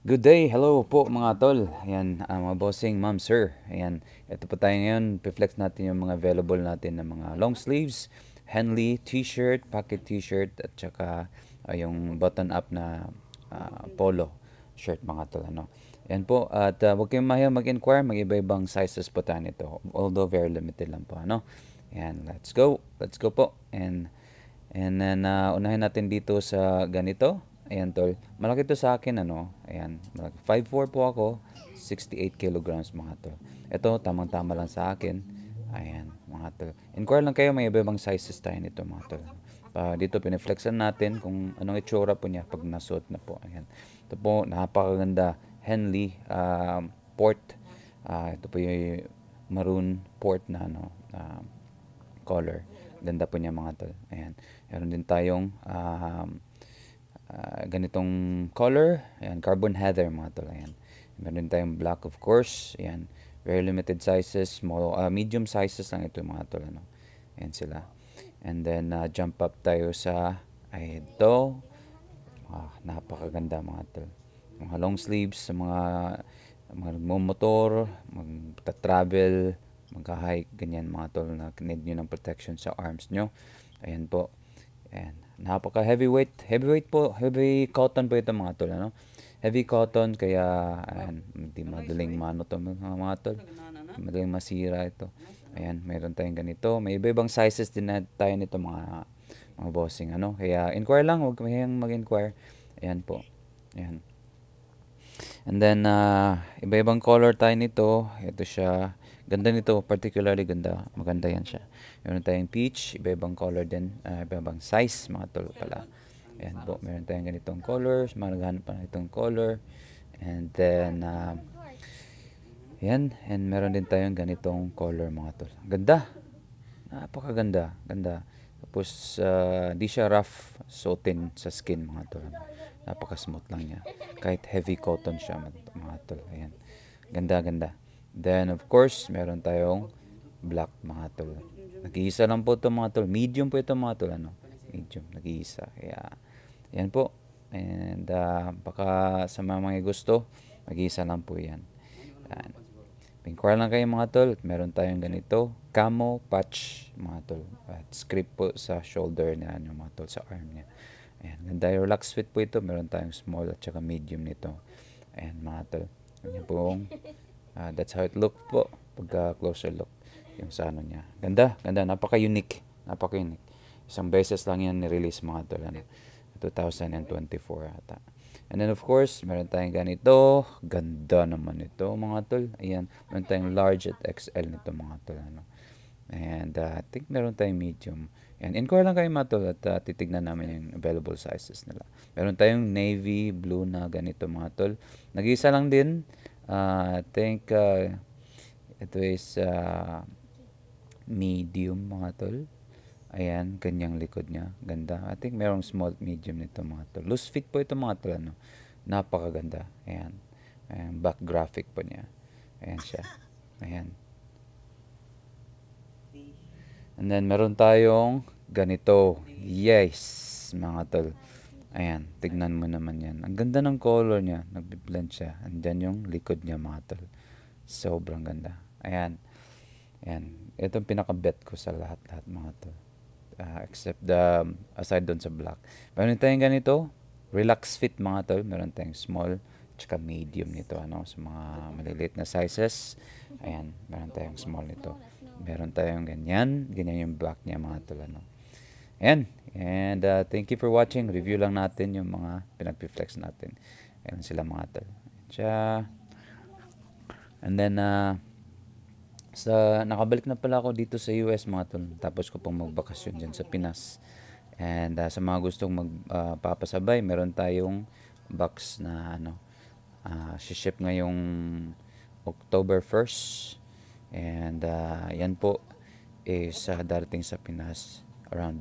Good day, hello po mga tol. Ayan, mga bossing, ma'am, sir. Ayan, ito po tayo ngayon. Reflex natin yung mga available natin na mga long sleeves, Henley t-shirt, pocket t-shirt, at saka yung button-up na polo shirt mga tol. Ano. Ayan po, at huwag kayong mahiya mag-inquire, mag-iba-ibang sizes po tayo nito. Although very limited lang po. Ano. Ayan, let's go. Let's go po. And then, unahin natin dito sa ganito. Ayan, tol. Malaki to sa akin, ano. Ayan, malaki. 5'4" po ako. 68 kilograms, mga tol. Ito, tamang-tama lang sa akin. Ayan, mga tol. Inquire lang kayo, may iba-ibang sizes tayo nito, mga tol. Dito, piniflexan natin kung anong itsura po niya pag nasuot na po. Ayan. Ito po, napakaganda. Henley port. Ito po yung maroon port na, ano, color. Ganda po niya mga tol. Ayan. Meron din tayong ganitong color. Ayan, carbon heather mga tol. Ayan. Meron din tayong black of course. Ayan. Very limited sizes. Small, medium sizes lang ito mga tol. Ano. Ayan sila. And then jump up tayo sa ito. Napakaganda mga tol. Mga long sleeves sa mga nagmumotor, magta-travel, magka-hike, ganyan mga tol na need nyo ng protection sa arms nyo. Ayan po. Ayan. Napaka heavyweight. Heavyweight po. Heavy cotton po ito mga tol. Ano? Heavy cotton kaya ayan, hindi madaling mano to mga tol. Madaling masira ito. Ayan, mayroon tayong ganito. May iba-ibang sizes din na tayo nito mga bossing. Ano? Kaya inquire lang. Huwag kayong mag-inquire. Ayan po. Ayan. And then, iba-ibang color tayo nito. Ito siya. Ganda nito. Particularly ganda. Maganda yan siya. Meron tayong peach. Iba-ibang color din. Iba-ibang size. Mga tol pala. Ayan po. Meron tayong ganitong colors. Maraghan pa na itong color. And then, yan. And meron din tayong ganitong color mga tol. Ganda. Napakaganda. Ganda. Tapos, di siya rough suotin sa skin mga tol. Napaka-smooth lang niya. Kahit heavy cotton siya mga tol. Ayan. Ganda, ganda. Then, of course, meron tayong black mga tol. Nag-iisa lang po ito mga tol. Medium po ito mga tol. Ano? Medium. Nag-iisa. Kaya, yan po. And, baka sa mga gusto, mag-iisa lang po yan. Yan. Inquire lang kayo mga tol. Meron tayong ganito. Camo patch mga tol. At script po sa shoulder niya. Ano, mga tol. Sa arm niya. Ayan. Ganda yung relax fit po ito. Meron tayong small at saka medium nito. Ayan mga tol. Ganyan po. That's how it look po. Pagka closer look. Yung sa ano niya. Ganda. Ganda. Napaka-unique. Napaka-unique. Isang beses lang yan ni-release mga tol. Ano, 2024 ata. And then of course, meron tayong ganito. Ganda naman ito mga tol. Ayan. Meron tayong large at XL nito mga tol. Ano. And I think meron tayong medium. Ayan. Inquire lang kayo mga tol at titignan namin yung available sizes nila. Meron tayong navy blue na ganito mga tol. Nag-iisa lang din. I think ito is medium mga tol. Ayan, kanyang likod niya. Ganda. I think merong small, medium nito mga tol. Loose fit po ito mga tol. Ano? Napakaganda. Ayan. Ayan. Back graphic po niya. Ayan siya. Ayan. And then meron tayong ganito. Yes, mga tol. Ayan. Tignan mo naman yan. Ang ganda ng color niya. Nagbi-blend siya. And then yung likod niya mga tol. Sobrang ganda. Ayan. Ayan. Ito yung pinaka-bet ko sa lahat-lahat mga tol. Except aside doon sa black. Meron tayong ganito, relax fit mga tol. Meron tayong small, tsaka medium nito. Ano, sa mga maliliit na sizes. Ayan, meron tayong small nito. Meron tayong ganyan. Ganyan yung black niya mga tol. Ano. Ayan. And thank you for watching. Review lang natin yung mga pinag-flex natin. Ayan sila mga tol. Siya. And then, nakabalik na pala ako dito sa US mga tol. Tapos ko pong magbakasyon dyan sa Pinas. And sa mga gustong magpapasabay, meron tayong box na ano, ship ngayong October 1st. And yan po is darating sa Pinas around